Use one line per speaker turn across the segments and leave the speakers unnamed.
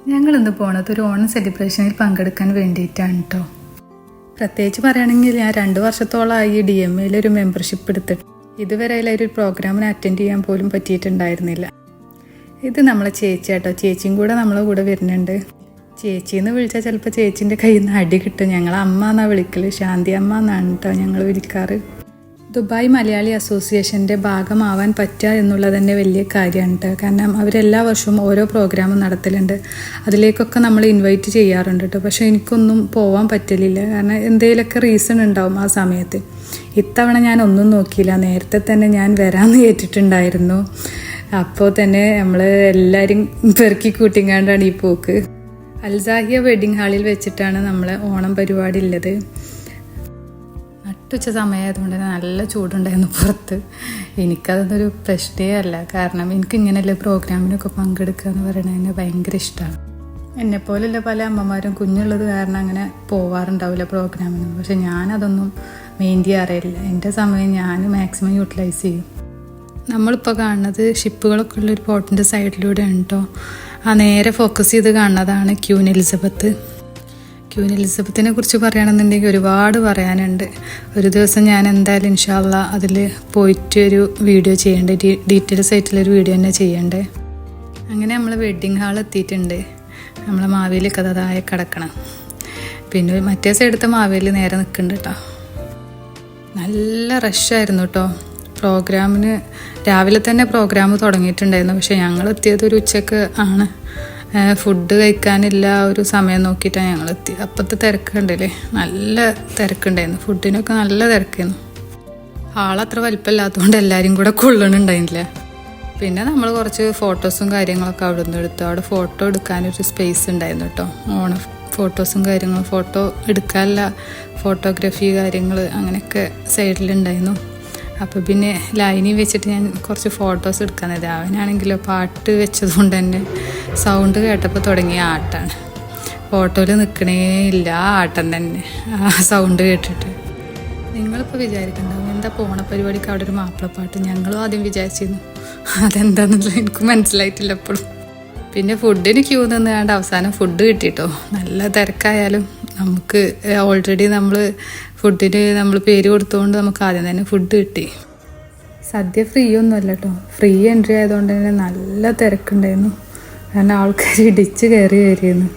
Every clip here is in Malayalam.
ഞങ്ങളിന്ന് പോണത് ഒരു ഓണം സെലിബ്രേഷനിൽ പങ്കെടുക്കാൻ വേണ്ടിയിട്ടാണ് കേട്ടോ. പ്രത്യേകിച്ച് പറയുകയാണെങ്കിൽ ഞാൻ 2 വർഷത്തോളമായി DMAയിൽ ഒരു മെമ്പർഷിപ്പ് എടുത്തിട്ട് ഇതുവരെ ഒരു പ്രോഗ്രാമിന് അറ്റൻഡ് ചെയ്യാൻ പോലും പറ്റിയിട്ടുണ്ടായിരുന്നില്ല. ഇത് നമ്മളെ ചേച്ചി കേട്ടോ. ചേച്ചിയും കൂടെ നമ്മളെ കൂടെ വരുന്നുണ്ട്. ചേച്ചിന്ന് വിളിച്ചാൽ ചിലപ്പോൾ ചേച്ചീൻ്റെ കയ്യിൽ നിന്ന് അടി കിട്ടും. ഞങ്ങൾ അമ്മ എന്നാണ് വിളിക്കൽ, ശാന്തി അമ്മ എന്നാണ് കേട്ടോ ഞങ്ങൾ വിളിക്കാറ്. ദുബായ് മലയാളി അസോസിയേഷൻ്റെ ഭാഗമാവാൻ പറ്റുക എന്നുള്ളത് തന്നെ വലിയ കാര്യമാണ് കേട്ടോ. കാരണം അവരെല്ലാ വർഷവും ഓരോ പ്രോഗ്രാമും നടത്തലുണ്ട്. അതിലേക്കൊക്കെ നമ്മൾ ഇൻവൈറ്റ് ചെയ്യാറുണ്ട് കേട്ടോ. പക്ഷേ എനിക്കൊന്നും പോകാൻ പറ്റലില്ല. കാരണം എന്തെങ്കിലുമൊക്കെ റീസൺ ഉണ്ടാവും ആ സമയത്ത്. ഇത്തവണ ഞാൻ ഒന്നും നോക്കിയില്ല. നേരത്തെ തന്നെ ഞാൻ വരാമെന്ന് കേട്ടിട്ടുണ്ടായിരുന്നു. അപ്പോൾ തന്നെ നമ്മൾ എല്ലാവരും പെറുക്കി കൂട്ടിങ്ങാണ്ടാണ് ഈ പോക്ക്. അൽസാഹിയ വെഡിങ് ഹാളിൽ വെച്ചിട്ടാണ് നമ്മളെ ഓണം പരിപാടി ഉള്ളത്. നട്ടുച്ച സമയമായതുകൊണ്ട് തന്നെ നല്ല ചൂടുണ്ടായിരുന്നു പുറത്ത്. എനിക്കതൊന്നൊരു പ്രശ്നമേ അല്ല. കാരണം എനിക്ക് ഇങ്ങനെയുള്ള പ്രോഗ്രാമിനൊക്കെ പങ്കെടുക്കുക എന്ന് പറയുന്നത് എന്നെ ഭയങ്കര ഇഷ്ടമാണ്. എന്നെപ്പോലുള്ള പല അമ്മമാരും കുഞ്ഞുള്ളത് കാരണം അങ്ങനെ പോവാറുണ്ടാവില്ല പ്രോഗ്രാമിന്. പക്ഷെ ഞാനതൊന്നും മെയിൻ ചെയ്യാറില്ല. എൻ്റെ സമയം ഞാൻ മാക്സിമം യൂട്ടിലൈസ് ചെയ്യും. നമ്മളിപ്പോൾ കാണുന്നത് ഷിപ്പുകളൊക്കെ ഉള്ളൊരു പോർട്ടിൻ്റെ സൈഡിലൂടെയാണ് കേട്ടോ. ആ നേരെ ഫോക്കസ് ചെയ്ത് കാണുന്നതാണ് ക്യൂൻ എലിസബത്ത്. ക്യൂൻ എലിസബത്തിനെ കുറിച്ച് പറയുകയാണെന്നുണ്ടെങ്കിൽ ഒരുപാട് പറയാനുണ്ട്. ഒരു ദിവസം ഞാൻ എന്തായാലും ഇൻഷാ അള്ളാ അതിൽ പോയിട്ട് ഒരു വീഡിയോ ചെയ്യണ്ടേ, ഡീറ്റെയിൽസ് ആയിട്ടുള്ളൊരു വീഡിയോ തന്നെ ചെയ്യണ്ടേ. അങ്ങനെ നമ്മൾ വെഡ്ഡിങ് ഹാൾ എത്തിയിട്ടുണ്ട്. നമ്മളെ മാവേലിയൊക്കെ അതായ കിടക്കണം. പിന്നെ മറ്റേ സൈഡത്തെ മാവേലി നേരെ നിൽക്കുന്നുണ്ട് കേട്ടോ. നല്ല റഷായിരുന്നു കേട്ടോ. പ്രോഗ്രാമിന് രാവിലെ തന്നെ പ്രോഗ്രാം തുടങ്ങിയിട്ടുണ്ടായിരുന്നു. പക്ഷേ ഞങ്ങൾ എത്തിയത് ഒരു ഉച്ചക്ക് ആണ്. ഫുഡ് കഴിക്കാനില്ല ഒരു സമയം നോക്കിയിട്ടാണ് ഞങ്ങൾ എത്തിയത്. അപ്പോഴത്തെ തിരക്കുണ്ടല്ലേ, നല്ല തിരക്കുണ്ടായിരുന്നു. ഫുഡിനൊക്കെ നല്ല തിരക്കായിരുന്നു. ഹാളത്ര വലിപ്പമില്ലാത്തതുകൊണ്ട് എല്ലാവരും കൂടെ കൊള്ളണുണ്ടായിരുന്നില്ല. പിന്നെ നമ്മൾ കുറച്ച് ഫോട്ടോസും കാര്യങ്ങളൊക്കെ അവിടെ നിന്ന് എടുത്തു. അവിടെ ഫോട്ടോ എടുക്കാനൊരു സ്പേസ് ഉണ്ടായിരുന്നു കേട്ടോ. ഓണം ഫോട്ടോസും കാര്യങ്ങളും, ഫോട്ടോ എടുക്കാനുള്ള ഫോട്ടോഗ്രാഫി കാര്യങ്ങൾ അങ്ങനെയൊക്കെ സൈഡിലുണ്ടായിരുന്നു. അപ്പോൾ പിന്നെ ലൈനിൽ വെച്ചിട്ട് ഞാൻ കുറച്ച് ഫോട്ടോസ് എടുക്കാനത്. അവനാണെങ്കിലോ പാട്ട് വെച്ചതുകൊണ്ട് തന്നെ സൗണ്ട് കേട്ടപ്പോൾ തുടങ്ങിയ ആട്ടാണ്. ഫോട്ടോയിൽ നിൽക്കണേ ഇല്ല, ആ ആട്ടം തന്നെ, ആ സൗണ്ട് കേട്ടിട്ട്. നിങ്ങളിപ്പോൾ വിചാരിക്കണ്ടാവും എന്താ പോണ പരിപാടിക്ക് അവിടെ ഒരു മാപ്പിളപ്പാട്ട്. ഞങ്ങളും ആദ്യം വിചാരിച്ചിരുന്നു. അതെന്താണെന്നുള്ളത് എനിക്ക് മനസ്സിലായിട്ടില്ല എപ്പോഴും. പിന്നെ ഫുഡിന് ക്യൂ നിന്നാണ്ട് അവസാനം ഫുഡ് കിട്ടിയിട്ടോ. നല്ല തിരക്കായാലും നമുക്ക് ഓൾറെഡി നമ്മൾ ഫുഡിന് നമ്മൾ പേര് കൊടുത്തുകൊണ്ട് നമുക്ക് ആദ്യം തന്നെ ഫുഡ് കിട്ടി. സദ്യ ഫ്രീ ഒന്നുമല്ല കേട്ടോ. ഫ്രീ എൻട്രി ആയതുകൊണ്ട് തന്നെ നല്ല തിരക്കുണ്ടായിരുന്നു. കാരണം ആൾക്കാർ ഇടിച്ച് കയറി വരികയായിരുന്നു.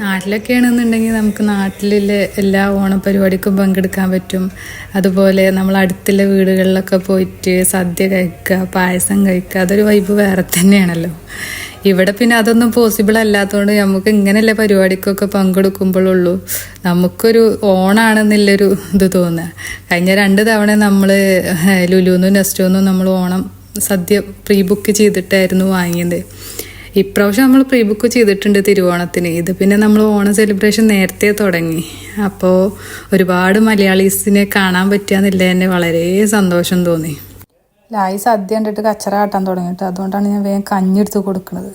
നാട്ടിലൊക്കെ ആണെന്നുണ്ടെങ്കിൽ നമുക്ക് നാട്ടിലുള്ള എല്ലാ ഓണപരിപാടിക്കും പങ്കെടുക്കാൻ പറ്റും. അതുപോലെ നമ്മൾ അടുത്തുള്ള വീടുകളിലൊക്കെ പോയിട്ട് സദ്യ കഴിക്കുക, പായസം കഴിക്കുക, അതൊരു വൈബ് വേറെ തന്നെയാണല്ലോ. ഇവിടെ പിന്നെ അതൊന്നും പോസിബിൾ അല്ലാത്തതുകൊണ്ട് നമുക്ക് ഇങ്ങനെയുള്ള പരിപാടിക്കൊക്കെ പങ്കെടുക്കുമ്പോഴുള്ളൂ നമുക്കൊരു ഓണാണെന്നുള്ളൊരു ഇത് തോന്നുക. കഴിഞ്ഞ 2 തവണ നമ്മൾ ലുലുന്നും നെസ്റ്റോന്നും നമ്മൾ ഓണം സദ്യ പ്രീ ബുക്ക് ചെയ്തിട്ടായിരുന്നു വാങ്ങിയത്. ഇപ്രാവശ്യം നമ്മൾ പ്രീ ബുക്ക് ചെയ്തിട്ടുണ്ട് തിരുവോണത്തിന്. ഇത് പിന്നെ നമ്മൾ ഓണം സെലിബ്രേഷൻ നേരത്തെ തുടങ്ങി. അപ്പോൾ ഒരുപാട് മലയാളീസിനെ കാണാൻ പറ്റുകയെന്നില്ല തന്നെ വളരെ സന്തോഷം തോന്നി. ലായി സദ്യ കണ്ടിട്ട് കച്ചറ കാട്ടാൻ തുടങ്ങിയിട്ട് അതുകൊണ്ടാണ് ഞാൻ വേഗം കഞ്ഞെടുത്ത് കൊടുക്കുന്നത്.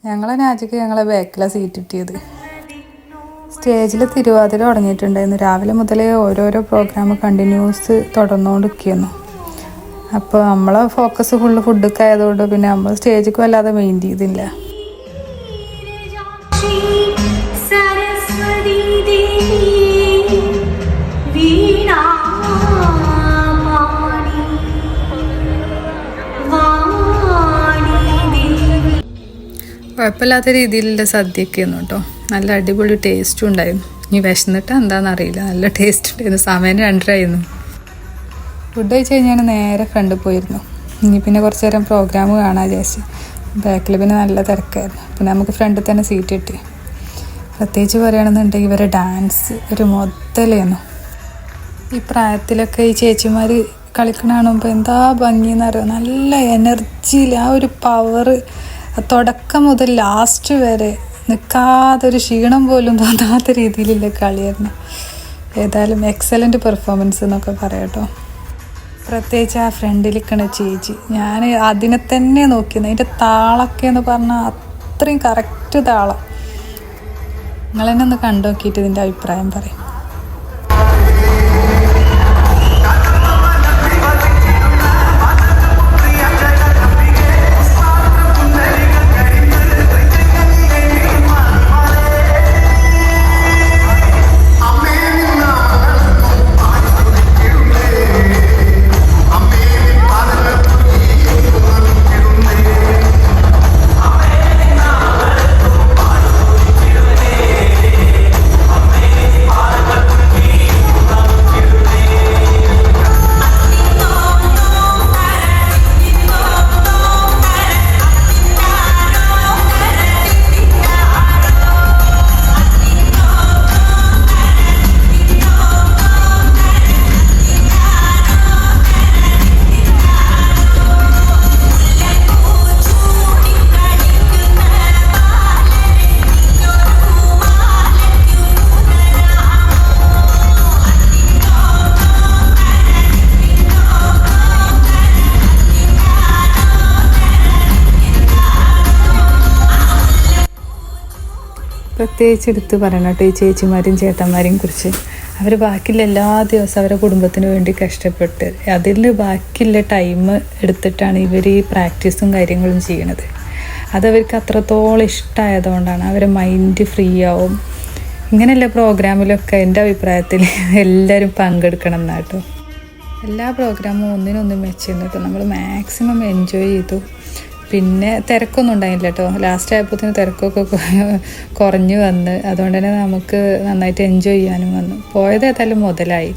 ഞങ്ങളെ രാജ്യക്ക് ഞങ്ങളെ ബാക്കിലാണ് സീറ്റ് കിട്ടിയത്. സ്റ്റേജിൽ തിരുവാതിര തുടങ്ങിയിട്ടുണ്ടായിരുന്നു. രാവിലെ മുതലേ ഓരോരോ പ്രോഗ്രാം കണ്ടിന്യൂസ് തുടർന്നുകൊണ്ടിരിക്കുന്നു. അപ്പോൾ നമ്മളെ ഫോക്കസ് ഫുള്ള് ഫുഡൊക്കെ ആയതുകൊണ്ട് പിന്നെ നമ്മൾ സ്റ്റേജിക്ക് വല്ലാതെ മെയിൻ ചെയ്തില്ല. കുഴപ്പമില്ലാത്ത രീതിയിലുള്ള സദ്യയൊക്കെയായിരുന്നു കേട്ടോ. നല്ല അടിപൊളി ടേസ്റ്റും ഉണ്ടായിരുന്നു. ഇനി വിശന്നിട്ട് എന്താണെന്നറിയില്ല, നല്ല ടേസ്റ്റ് ഉണ്ടായിരുന്നു. സമയം 2:30 ആയിരുന്നു. ഫുഡ് കഴിച്ച് കഴിഞ്ഞാൽ നേരെ ഫ്രണ്ടിൽ പോയിരുന്നു. ഇനി പിന്നെ കുറച്ച് നേരം പ്രോഗ്രാം കാണാൻ വിചാരിച്ചു. ബാക്കിൽ പിന്നെ നല്ല തിരക്കായിരുന്നു. പിന്നെ നമുക്ക് ഫ്രണ്ടിൽ തന്നെ സീറ്റ് കിട്ടി. പ്രത്യേകിച്ച് പറയുകയാണെന്നുണ്ടെങ്കിൽ ഇവരെ ഡാൻസ് ഒരു മൊത്തലായിരുന്നു. ഈ പ്രായത്തിലൊക്കെ ഈ ചേച്ചിമാർ കളിക്കണ കാണുമ്പോൾ എന്താ ഭംഗിയെന്നറിയാം. നല്ല എനർജിയിൽ ആ ഒരു പവർ തുടക്കം മുതൽ ലാസ്റ്റ് വരെ നിൽക്കാതൊരു ക്ഷീണം പോലും തോന്നാത്ത രീതിയിലുള്ള കളിയായിരുന്നു. ഏതായാലും എക്സലൻറ്റ് പെർഫോമൻസ് എന്നൊക്കെ പറയാം കേട്ടോ. പ്രത്യേകിച്ച് ആ ഫ്രണ്ടിൽ നിൽക്കണ ചേച്ചി, ഞാൻ അതിനെ തന്നെ നോക്കിയത്. അതിൻ്റെ താളൊക്കെ എന്ന് പറഞ്ഞാൽ അത്രയും കറക്റ്റ് താളം. നിങ്ങളെന്നെ ഒന്ന് കണ്ടു നോക്കിയിട്ട് ഇതിൻ്റെ അഭിപ്രായം പറയും. പ്രത്യേകിച്ച് എടുത്ത് പറയണം കേട്ടോ ഈ ചേച്ചിമാരെയും ചേട്ടന്മാരെയും കുറിച്ച്. അവർ ബാക്കിയുള്ള എല്ലാ ദിവസവും അവരുടെ കുടുംബത്തിന് വേണ്ടി കഷ്ടപ്പെട്ട് അതിൽ ബാക്കിയുള്ള ടൈം എടുത്തിട്ടാണ് ഇവർ ഈ പ്രാക്ടീസും കാര്യങ്ങളും ചെയ്യണത്. അതവർക്ക് അത്രത്തോളം ഇഷ്ടമായതുകൊണ്ടാണ്. അവരെ മൈൻഡ് ഫ്രീ ആവും. ഇങ്ങനെയുള്ള പ്രോഗ്രാമിലൊക്കെ എൻ്റെ അഭിപ്രായത്തിൽ എല്ലാവരും പങ്കെടുക്കണം എന്നാട്ടോ. എല്ലാ പ്രോഗ്രാമും ഒന്നിനൊന്നും മെച്ചിരുന്നു കേട്ടോ. നമ്മൾ മാക്സിമം എൻജോയ് ചെയ്തു. പിന്നെ തിരക്കൊന്നും ഉണ്ടായില്ല കേട്ടോ. ലാസ്റ്റ് ആയപ്പോഴത്തേന് തിരക്കൊക്കെ കുറഞ്ഞു വന്ന്, അതുകൊണ്ട് തന്നെ നമുക്ക് നന്നായിട്ട് എൻജോയ് ചെയ്യാനും വന്നു. പോയത് ഏതായാലും മുതലായി,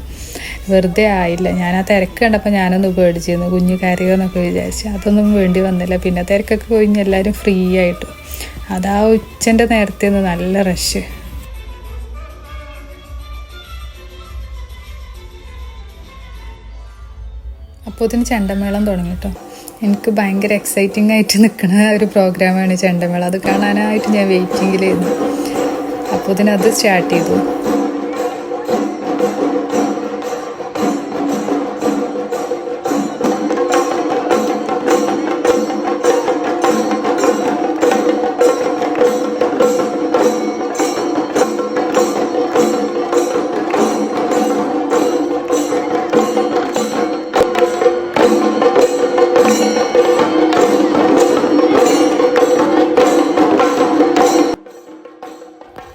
വെറുതെ ആയില്ല. ഞാൻ ആ തിരക്ക് കണ്ടപ്പോൾ ഞാനൊന്ന് പേടിച്ചിരുന്നു, കുഞ്ഞു കരയോന്നൊക്കെ വിചാരിച്ചു. അതൊന്നും വേണ്ടി വന്നില്ല. പിന്നെ തിരക്കൊക്കെ കഴിഞ്ഞ് എല്ലാവരും ഫ്രീ ആയിട്ടു. അതാ ഉച്ചൻ്റെ നേരത്തെ നല്ല റഷ്. അപ്പോൾ ഇതിന് ചെണ്ടമേളം തുടങ്ങി കേട്ടോ. എനിക്ക് ഭയങ്കര എക്സൈറ്റിംഗ് ആയിട്ട് നിൽക്കുന്ന ഒരു പ്രോഗ്രാമാണ് ചെണ്ടമേളം. അത് കാണാനായിട്ട് ഞാൻ വെയിറ്റിങ്ങിലായിരുന്നു. അപ്പോൾ ഇതിനത് സ്റ്റാർട്ട് ചെയ്തു.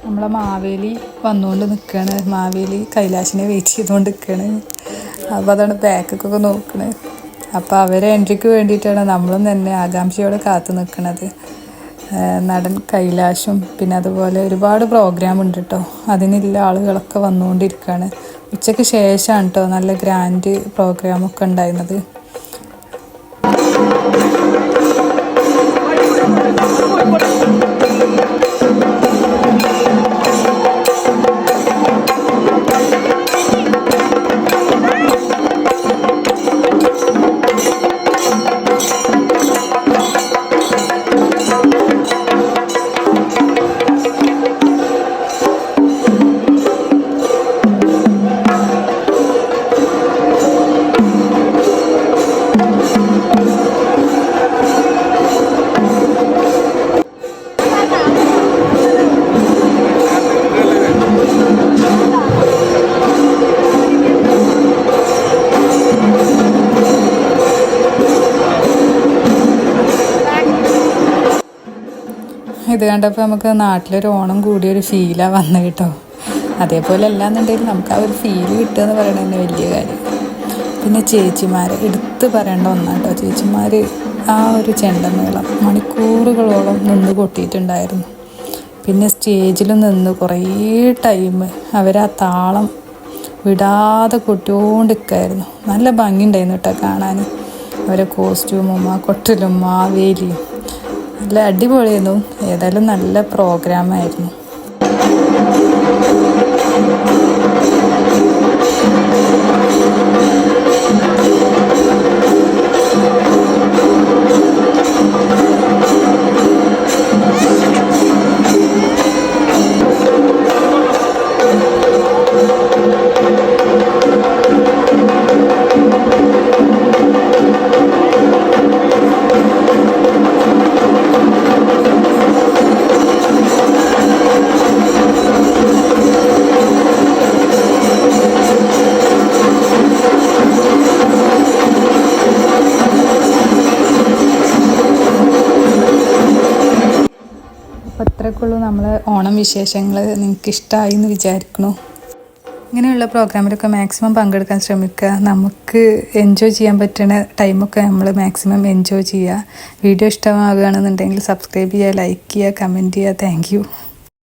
നമ്മളെ മാവേലി വന്നുകൊണ്ട് നിൽക്കുകയാണ്. മാവേലി കൈലാഷിനെ വെയിറ്റ് ചെയ്തുകൊണ്ട് നിൽക്കുകയാണ്. അപ്പോൾ അതാണ് ബാക്കൊക്കെ നോക്കണത്. അപ്പോൾ അവരെ എൻട്രിക്ക് വേണ്ടിയിട്ടാണ് നമ്മളും തന്നെ ആകാംക്ഷയോടെ കാത്തു നിൽക്കുന്നത്. നടൻ കൈലാഷും പിന്നെ അതുപോലെ ഒരുപാട് പ്രോഗ്രാം ഉണ്ട് കേട്ടോ. അതിനുള്ള ആളുകളൊക്കെ വന്നുകൊണ്ടിരിക്കുകയാണ്. ഉച്ചയ്ക്ക് ശേഷമാണ് കേട്ടോ നല്ല ഗ്രാൻഡ് പ്രോഗ്രാമൊക്കെ ഉണ്ടായിരുന്നത്. ഇത് കണ്ടപ്പോൾ നമുക്ക് നാട്ടിലൊരു ഓണം കൂടിയൊരു ഫീലാണ് വന്നത് കേട്ടോ. അതേപോലെ അല്ലാന്നുണ്ടെങ്കിൽ നമുക്ക് ആ ഒരു ഫീല് കിട്ടുക എന്ന് പറയുന്നത് തന്നെ വലിയ കാര്യം. പിന്നെ ചേച്ചിമാർ എടുത്ത് പറയേണ്ട ഒന്നാണ് കേട്ടോ. ചേച്ചിമാർ ആ ഒരു ചെണ്ടമേളം മണിക്കൂറുകളോളം നിന്ന് കൊട്ടിയിട്ടുണ്ടായിരുന്നു. പിന്നെ സ്റ്റേജിൽ നിന്ന് കുറേ ടൈം അവരാ താളം വിടാതെ കൊട്ടിക്കൊണ്ടിരിക്കുകയായിരുന്നു. നല്ല ഭംഗിയുണ്ടായിരുന്നു കേട്ടോ കാണാൻ. അവരെ കോസ്റ്റ്യൂമും ആ കൊട്ടലും മാവേലിയും നല്ല അടിപൊളിയായിരുന്നു. ഏതായാലും നല്ല പ്രോഗ്രാമായിരുന്നു. അപ്പോൾ ഇത്രയൊക്കെയുള്ളൂ നമ്മളെ ഓണം വിശേഷങ്ങൾ. നിങ്ങൾക്ക് ഇഷ്ടമായി എന്ന് വിചാരിക്കുന്നു. ഇങ്ങനെയുള്ള പ്രോഗ്രാമിലൊക്കെ മാക്സിമം പങ്കെടുക്കാൻ ശ്രമിക്കുക. നമുക്ക് എൻജോയ് ചെയ്യാൻ പറ്റുന്ന ടൈമൊക്കെ നമ്മൾ മാക്സിമം എൻജോയ് ചെയ്യുക. വീഡിയോ ഇഷ്ടമാകുകയാണെന്നുണ്ടെങ്കിൽ സബ്സ്ക്രൈബ് ചെയ്യുക, ലൈക്ക് ചെയ്യുക, കമൻറ്റ് ചെയ്യുക. Thank you.